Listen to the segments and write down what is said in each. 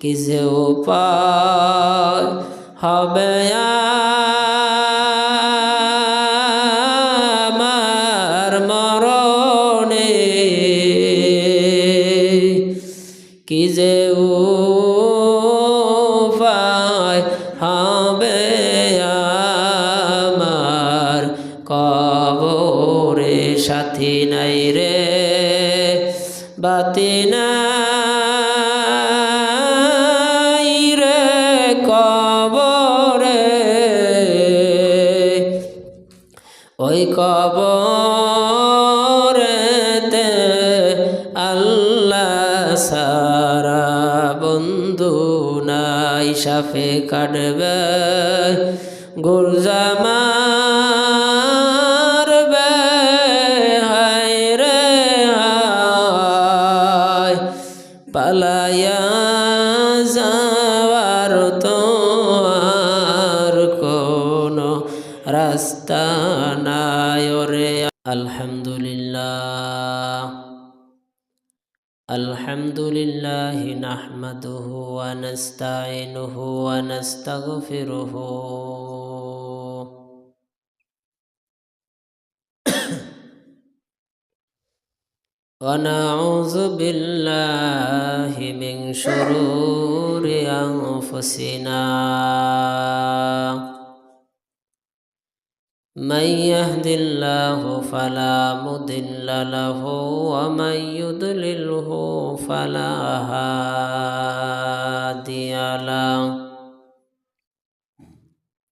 কি যে উপায় হবে আমার মরণে, কি যে উপায় হবে আমার কবরে, সাথী নাই রে বাতি নাই রে কবরে, ওই কবরেতে আল্লাহ সারা বন্ধু নাই, সাফে কাটবে গুরজা মারবে, হায় রে হায় পালায়া যাওয়ার তো আর কোনো রাস্তা নাই রে। আলহামদুলিল্লাহ আলহামদুলিল্লাহ নাহমাদুহু ওয়া নাস্তাঈনুহু ওয়া নাস্তাগফিরুহু ওয়া নাউযু বিল্লাহি মিন শুরুরি আনফুসিনা, من يهد الله فلا مضل له ومن يضلله فلا هادي له،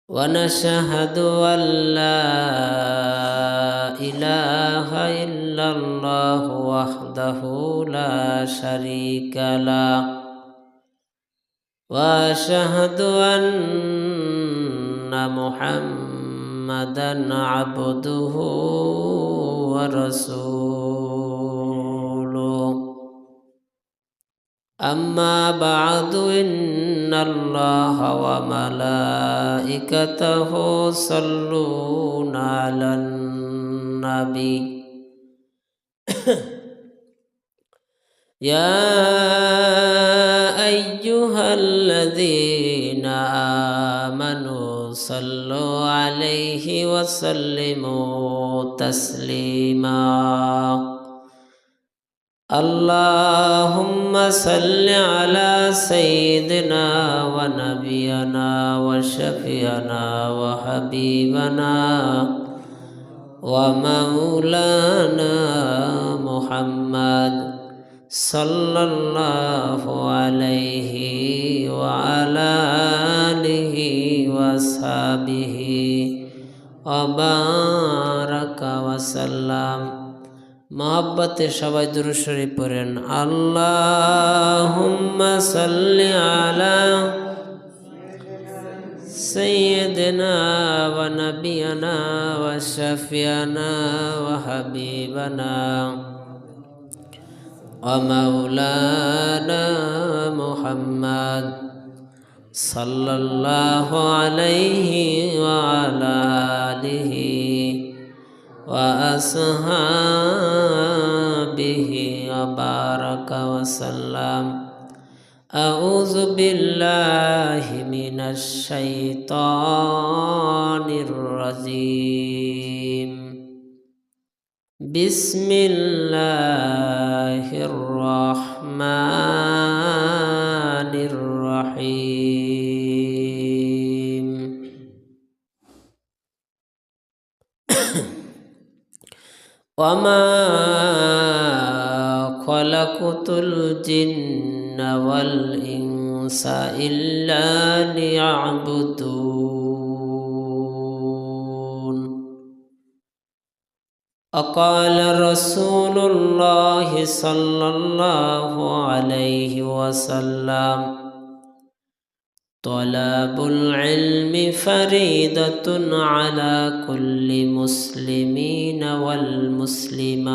ونشهد أن لا إله إلا الله وحده لا شريك له، وأشهد أن محمدًا عبده ورسوله، أما بعد إن الله وملائكته يصلون على النبي يا أيها الذين آمنوا صلوا عليه وسلموا تسليما، اللهم صل على سيدنا ونبينا وشفيعنا وحبيبنا ومولانا محمد صلى الله عليه وعلى آله وأصحابه وبارك وسلم। मोहब्बते सबाई दुरूद शरीफ पढ़ेन। अल्लाहुम्मा सल्लि अला सय्यिदिना व नबियना व शफियाना व हबीबना व मौलाना मुहम्मद सल्लल्लाहु अलैहि व अला आलिहि وأصحابه وبارك وسلم। أعوذ بالله من الشيطان الرجيم، بسم الله الرحمن الرحيم وما خلقت الجن والإنس إلا ليعبدون، وقال رسول الله صلى الله عليه وسلم طلب العلم فريضة على كل مسلمين والمسلمات،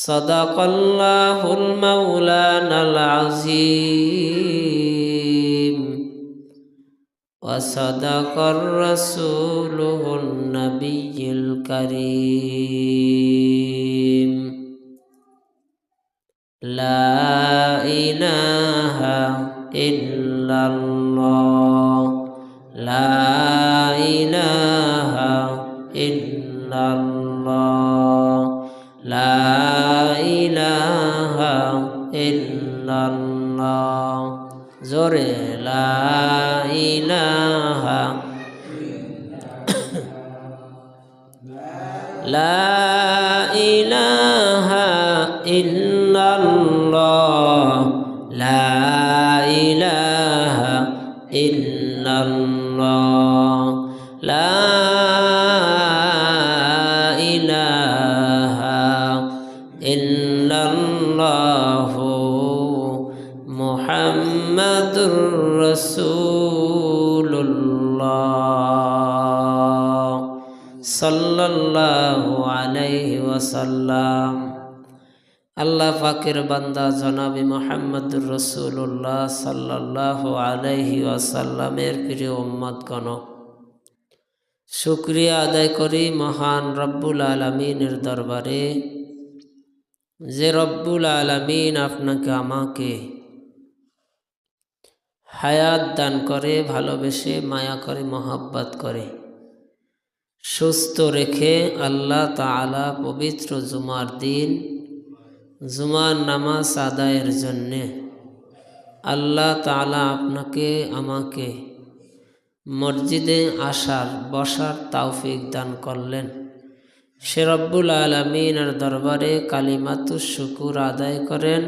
صدق الله المولانا العظيم وصدق رسوله النبي الكريم। লা ইলাহা ইল্লাল্লাহ লা ইলাহা ইল্লাল্লাহ লা ইলাহা ইল্লাল্লাহ জোরে লা ইলাহা লা ইলাহা ইল্লাল্লাহ লা ইলাহা ইল্লাল্লাহ লা ইলাহা ইল্লাল্লাহ মুহাম্মাদুর রাসূলুল্লাহ সাল্লাল্লাহু আলাইহি ওয়াসাল্লাম। আল্লাহ পাকের বান্দা জনাবে মুহাম্মদুর রাসূলুল্লাহ সাল্লাল্লাহু আলাইহি ওয়াসাল্লামের প্রিয় উম্মতগণ, শুকরিয়া আদায় করি মহান রব্বুল আলামিনের দরবারে, যে রব্বুল আলামিন আপনাকে আমাকে হায়াত দান করে, ভালোবেসে মায়া করে, মহব্বত করে, সুস্থ রেখে আল্লাহ তাআলা পবিত্র জুমার দিন জুমার নামাজ আদায়ের জন্যে আল্লাহ তাআলা আপনাকে আমাকে মসজিদে আসার বসার তৌফিক দান করলেন। সে রব্বুল আলামিনের দরবারে কালিমাতুশ শুকুর আদায় করেন।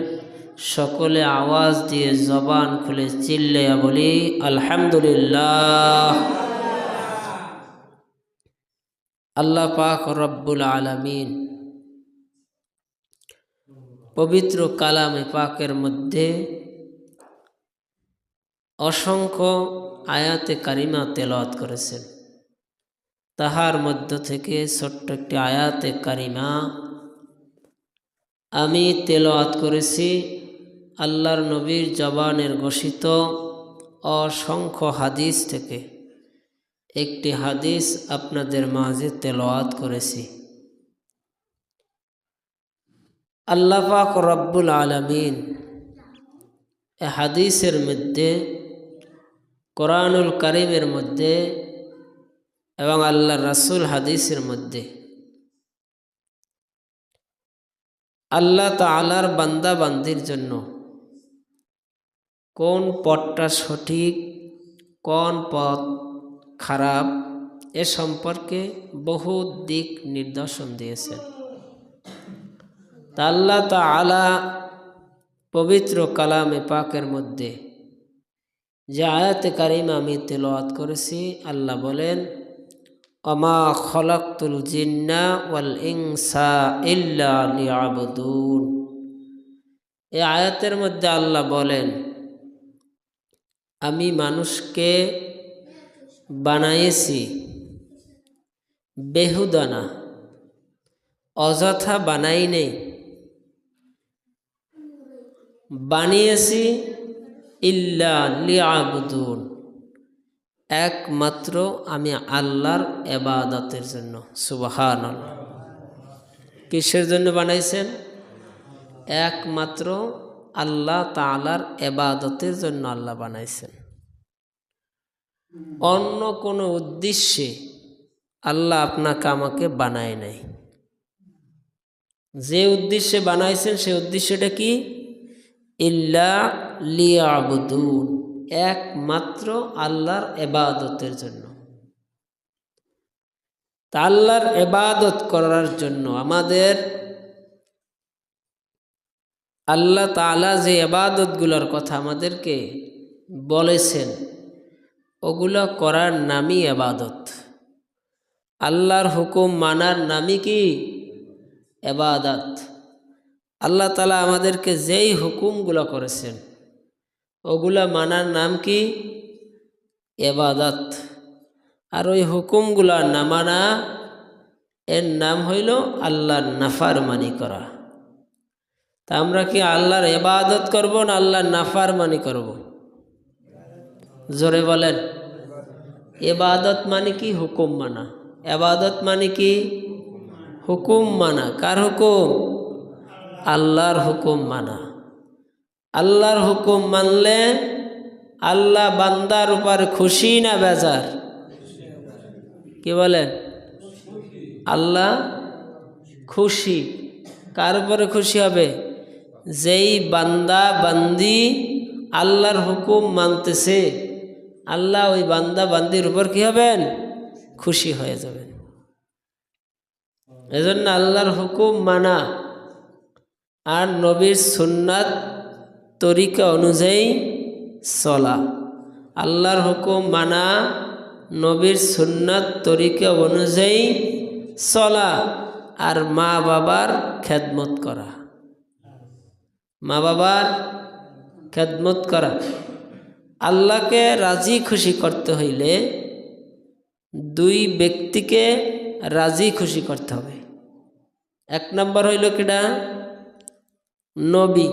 সকলে আওয়াজ দিয়ে জবান খুলে চিল্লাইয়া বলি আলহামদুলিল্লাহ। আল্লাহ পাক রব্বুল আলামিন পবিত্র কালামে পাকের মধ্যে অসংখ্য আয়াতে কারিমা তেলাওয়াত করেছেন। তাহার মধ্য থেকে ছোট্ট একটি আয়াতে কারিমা আমি তেলাওয়াত করেছি। আল্লাহর নবীর জবানের ঘোষিত অসংখ্য হাদিস থেকে একটি হাদিস আপনাদের মাঝে তেলাওয়াত করেছি। আল্লাহ পাক রব্বুল আলামিন এ হাদিসের মধ্যে, কোরআনুল কারীমের মধ্যে এবং আল্লাহর রাসূল হাদিসের মধ্যে আল্লাহ তাআলার বান্দা বান্দির জন্য কোন পথটা সঠিক, কোন পথ খারাপ, এ সম্পর্কে বহু দিক নির্দেশন দিয়েছেন। তা আল্লাহ তাআলা পবিত্র কালামে পাকের মধ্যে যে আয়াতে কারিমা আমি তেলাওয়াত করেছি, আল্লাহ বলেন ওমা খলাকতুল জিন্না ওয়াল ইনসা ইল্লা লিয়াবুদুন। এই আয়াতের মধ্যে আল্লাহ বলেন আমি মানুষকে বানাইছি বেহুদা না, অযথা বানাই নেই, বানিয়েছি ইল্লা লিয়াবুদুন, একমাত্র আমি আল্লাহর ইবাদতের জন্য। সুবহানাল্লাহ। কিসের জন্য বানাইছেন? একমাত্র আল্লাহ তাআলার ইবাদতের জন্য আল্লাহ বানাইছেন। অন্য কোনো উদ্দেশ্যে আল্লাহ আপনাকে আমাকে বানায় নাই। যে উদ্দেশ্যে বানাইছেন সে উদ্দেশ্যটা কি? ইল্লা লিয়াবুদুন, একমাত্র আল্লাহর ইবাদতের জন্য। তা আল্লাহর ইবাদত করার জন্য আমাদের আল্লাহ তাআলা যে ইবাদতগুলোর কথা আমাদেরকে বলেছেন ওগুলো করার নামই ইবাদত। আল্লাহর হুকুম মানার নামই কি? ইবাদত। আল্লাহ তাআলা আমাদেরকে যেই হুকুমগুলো করেছেন ওগুলা মানার নাম কি? ইবাদত। আর ওই হুকুমগুলা না মানা, এর নাম হইল আল্লাহর নাফরমানি করা। তা আমরা কি আল্লাহর ইবাদত করব না আল্লাহর নাফরমানি করব? জোরে বলেন। ইবাদত মানে কি? হুকুম মানা। ইবাদত মানে কি? হুকুম মানা। কার হুকুম? আল্লাহর হুকুম মানা। আল্লাহর হুকুম মানলে আল্লাহ বান্দার উপর খুশি না বেজার? কি বলেন? আল্লাহ খুশি। কার উপরে খুশি হবে? যেই বান্দা বান্দি আল্লাহর হুকুম মানতেছে, আল্লাহ ওই বান্দা বান্দির উপর কি হবেন? খুশি হয়ে যাবেন। এজন্য আল্লাহর হুকুম মানা আর নবীর সুন্নাত তরিকা অনুযায়ী চলা। আল্লাহর হুকুম মানা, নবীর সুন্নাত তরিকা অনুযায়ী চলা, আর মা বাবার খেদমত করা। মা বাবার খেদমত করা। আল্লাহকে রাজি খুশি করতে হইলে দুই ব্যক্তিকে রাজি খুশি করতে হবে। এক নম্বর হইল কিনা? নবী।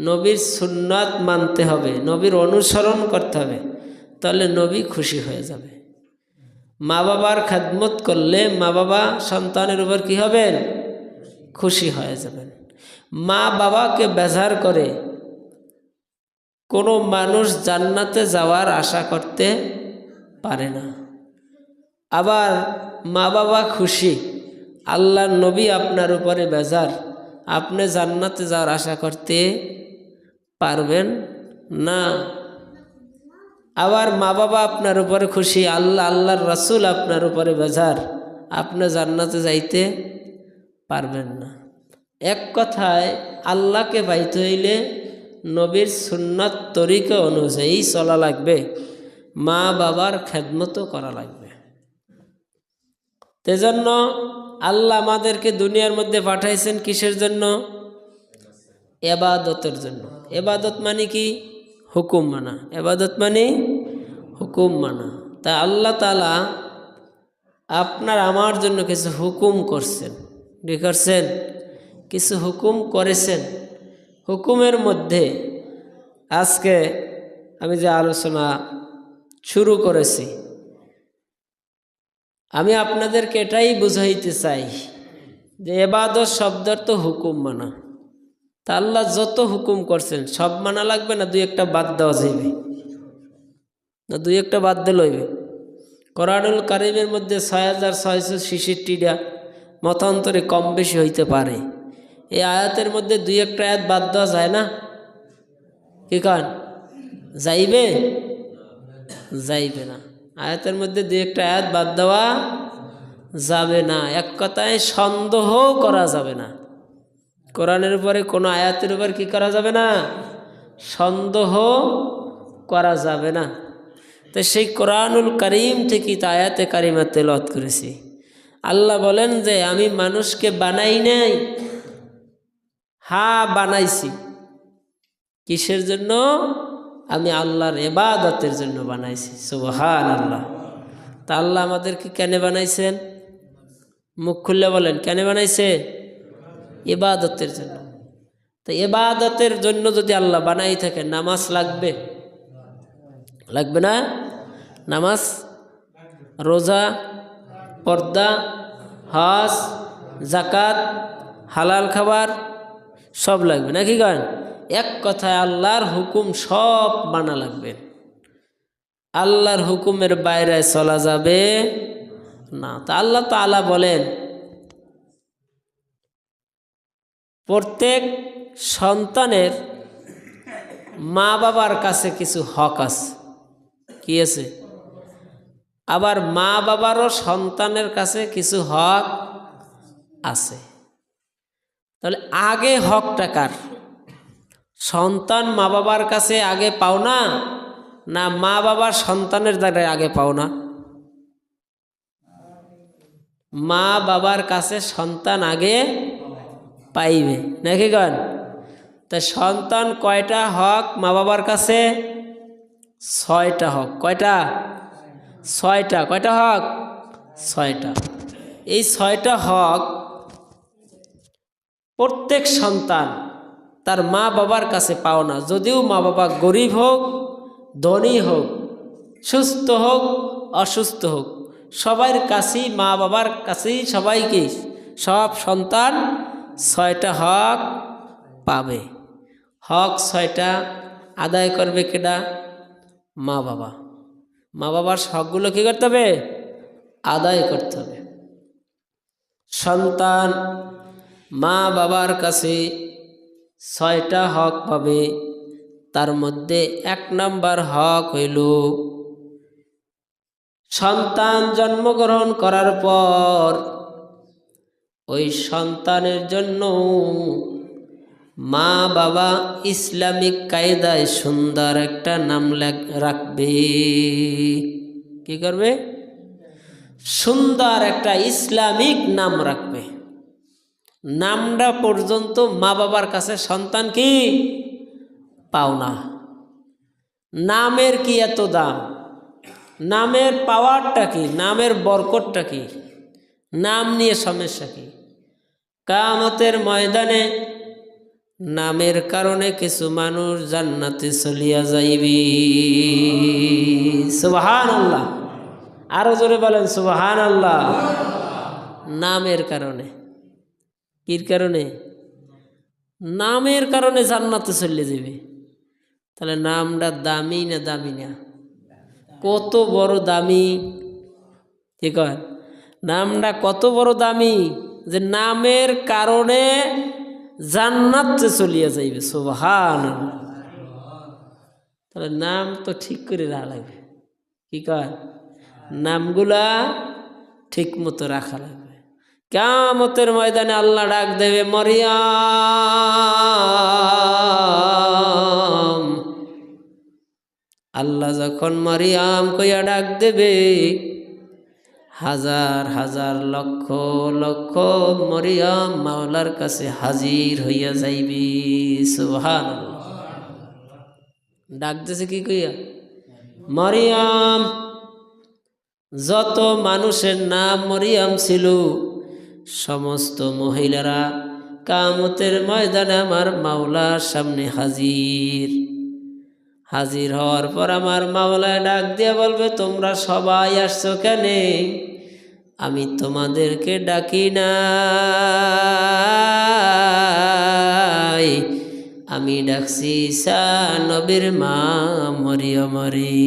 নবীর সুন্নাত মানতে হবে, নবীর অনুসরণ করতে হবে, তাহলে নবী খুশি হয়ে যাবে। মা বাবার খেদমত করলে মা বাবা সন্তানের উপর কি হবেন? খুশি হয়ে যাবেন। মা বাবাকে বেজার করে কোনো মানুষ জান্নাতে যাওয়ার আশা করতে পারে না। আবার মা বাবা খুশি, আল্লাহর নবী আপনার উপরে বেজার, আপনি জান্নাতে যাওয়ার আশা করতে পারবেন না। আবার মা বাবা আপনার উপরে খুশি, আল্লাহর রাসূল আপনার উপরে বেজার, আপনি জান্নাতে যাইতে পারবেন না। এক কথায় আল্লাহকে পাইতে হইলে নবীর সুন্নাত তরিকা অনুযায়ী চলা লাগবে, মা বাবার খেদমতও করা লাগবে। সেজন্য আল্লাহ আমাদেরকে দুনিয়ার মধ্যে পাঠাইছেন কিসের জন্য? ইবাদতের জন্য। ইবাদত মানে কি? হুকুম মানা। ইবাদত মানে হুকুম মানা। তা আল্লাহ তাআলা আপনার আমার জন্য কিছু হুকুম করছেন। কি করছেন? কিছু হুকুম করেছেন। হুকুমের মধ্যে আজকে আমি যে আলোচনা শুরু করেছি, আমি আপনাদেরকে এটাই বুঝাইতে চাই যে ইবাদত শব্দের তো হুকুম মানা। তা আল্লাহ যত হুকুম করছেন সব মানা লাগবে না দুই একটা বাদ দেওয়া যাবে? না দুই একটা বাদ দিলে হইবে? কোরআনুল কারীমের মধ্যে ৬৬৬৬টা মতান্তরে কম বেশি হইতে পারে। এই আয়াতের মধ্যে দুই একটা আয়াত বাদ দেওয়া যায় না? কি কারণ? যাইবে? যাইবে না। আয়াতের মধ্যে দুই একটা আয়াত বাদ দেওয়া যাবে না। এক কথায় সন্দেহ করা যাবে না। কোরআনের উপরে কোনো আয়াতের উপর কি করা যাবে না? সন্দেহ করা যাবে না। তো সেই কোরআনুল কারীম থেকে তো আয়াতে কারিমা তেলাওয়াত করেছি। আল্লাহ বলেন যে আমি মানুষকে বানাই নাই, হ্যাঁ বানাইছি। কিসের জন্য? আমি আল্লাহর ইবাদতের জন্য বানাইছি। সুবহানাল্লাহ। তা আল্লাহ আমাদেরকে কেন বানাইছেন? মুখ খুলে বলেন, কেন বানাইছে? ইবাদতের জন্য। তো ইবাদতের জন্য যদি আল্লাহ বানাই থাকে, নামাজ লাগবে? লাগবে না? নামাজ, রোজা, পর্দা, হজ, যাকাত, হালাল খাবার সব লাগবে নাকি? গান এক কথায় আল্লাহর হুকুম সব মানা লাগবে। আল্লাহর হুকুমের বাইরে চলা যাবে না। তা আল্লাহ তাআলা বলেন প্রত্যেক সন্তানের মা বাবার কাছে কিছু হক আছে। কি আছে? আবার মা বাবারও সন্তানের কাছে কিছু হক আছে। তাহলে আগে হকটা কার? সন্তান মা বাবার কাছে আগে পাও না, না মা বাবার সন্তানের দ্বারা আগে পাও না? মা বাবার কাছে সন্তান আগে পাইবে নাকি গান? তা সন্তান কয়টা হক মা বাবার কাছে? 6টা হক। কয়টা? 6টা। কয়টা হক? 6টা। এই 6টা হক প্রত্যেক সন্তান তার মা বাবার কাছে পাও না। যদিও মা বাবা গরিব হোক, ধনী হোক, সুস্থ হোক, অসুস্থ হোক, সবার কাছেই মা বাবার কাছেই সবাইকে সব সন্তান ছয়টা হক পাবে। হক ছয়টা আদায় করবে কেডা? মা বাবা। মা বাবার হকগুলো কী করতে হবে? আদায় করতে হবে। সন্তান মা বাবার কাছে ছয়টা হক পাবে। তার মধ্যে 1 নম্বর হক হইল সন্তান জন্মগ্রহণ করার পর ওই সন্তানের জন্য মা বাবা ইসলামিক কায়দায় সুন্দর একটা নাম রাখবে। কি করবে? সুন্দর একটা ইসলামিক নাম রাখবে। নামটা পর্যন্ত মা বাবার কাছে সন্তান কি পাওনা। নামের কি এত দাম? নামের পাওয়ারটা কি? নামের বরকতটা কি? নাম নিয়ে সমস্যা কি? কিয়ামতের ময়দানে নামের কারণে কিছু মানুষ জান্নাতে চলিয়া যাইবে। সুবহানাল্লাহ। আরো জোরে বলেন সুবহানাল্লাহ। নামের কারণে। কির কারণে? নামের কারণে জান্নাতে চলে যাবে। তাহলে নামটা দামি না দামি না? কত বড় দামি! কি কয়? নামটা কত বড় দামি যে নামের কারণে জান্নাতে চলিয়া যাইবে। সুবহানাল্লাহ। তাহলে নাম তো ঠিক করে রাখা লাগবে। কি কয়? নামগুলা ঠিক মতো রাখা লাগবে। কিয়ামতের ময়দানে আল্লাহ ডাক দেবে, মরিয়াম। আল্লাহ যখন মরিয়াম কইয়া ডাক দেবে, হাজার হাজার লক্ষ লক্ষ মরিয়াম মাওলার কাছে হাজির হইয়া যাইবে। সুবহানাল্লাহ। ডাক দিছে কি কইয়া? মরিয়াম। যত মানুষের নাম মরিয়াম ছিল সমস্ত মহিলারা কিয়ামতের ময়দানে আমার মাওলার সামনে হাজির। হাজির হওয়ার পর আমার মাওলায় ডাক দিয়ে বলবে, তোমরা সবাই আসছো কেন? আমি তোমাদেরকে ডাকি নাই, আমি ডাকছি ঈসা নবীর মা মরিয়মরে।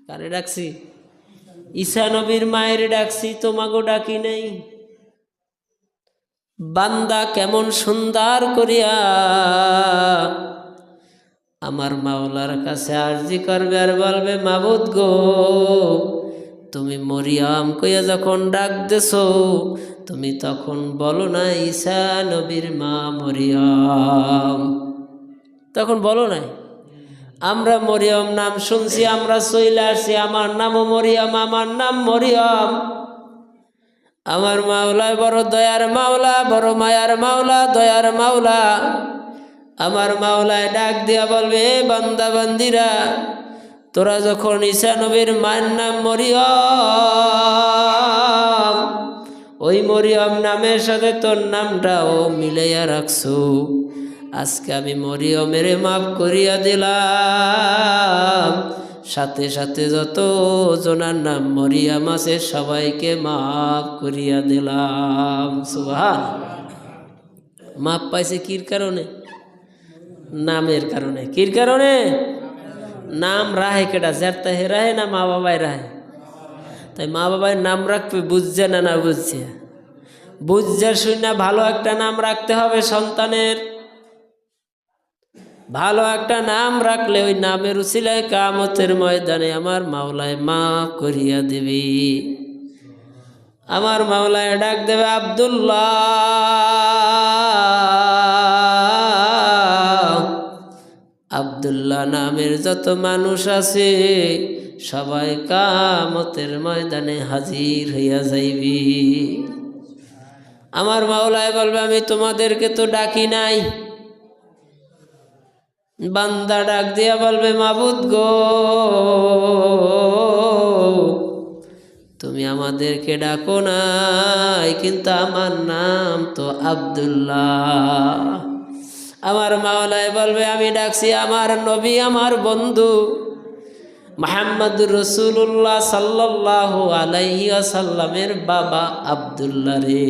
কারে ডাকছি? ঈসা নবীর মায়ের ডাকছি, তোমাকে ডাকি নাই। বান্দা কেমন সুন্দর করিয়া আমার মাওলার কাছে আরজি করবে আর বলবে, মাবুদ গো, তুমি মরিয়াম কইয়া যখন ডাক দেছো তুমি তখন বলো না ঈসা নবীর মা মরিয়াম, তখন বলো নাই। আমরা মরিয়ম নাম শুনছি, আমরা চলে আসছি, আমার নামও মরিয়াম, আমার নাম মরিয়াম। আমার মাওলায় বড় দয়ার মাওলা, বড় মায়ার মাওলা, দয়ার মাওলা। আমার মাওলায় ডাক দিয়া বলবে, বান্দা বান্দিরা, তোরা যখন ঈসা নবীর মায়ের নাম মরিয়ম, ওই মরিয়ম নামের সাথে তোর নামটাও মিলাইয়া রাখছো, আজকে আমি মরিয়মের মাফ করিয়া দিলাম। সাথে সাথে যত জনার নাম মরিয়াম আছে সবাইকে মাফ করিয়া দিলাম। সুবহানাল্লাহ। মাফ পাইছে কির কারণে? নামের কারণে। কির কারণে? নাম রাহে কেডা? যারতা হে রাহে না মা বাবাই রাহে? তাই মা বাবাই নাম রাখবে বুঝছে না? না বুঝছে? বুঝছে শুনে ভালো একটা নাম রাখতে হবে সন্তানের। ভালো একটা নাম রাখলে ওই নামের উসিলায় কিয়ামতের ময়দানে আমার মাওলায় মাফ করিয়া দেবে। আমার মাওলায় ডাক দেবে, আব্দুল্লাহ। আব্দুল্লাহ নামের যত মানুষ আছে সবাই কিয়ামতের ময়দানে হাজির হইয়া যাইবে। আমার মাওলায় বলবে, আমি তোমাদেরকে তো ডাকি নাই। বান্দা ডাক দিয়া বলবে, মাবুদ গো, তুমি আমাদেরকে ডাকো নাই, কিন্তু আমার নাম তো আব্দুল্লাহ। আমার মাওলায় বলবে, আমি ডাকছি আমার নবী, আমার বন্ধু মুহাম্মদুর রাসূলুল্লাহ সাল্লাল্লাহু আলাইহি ওয়াসাল্লামের বাবা আব্দুল্লাহ রে।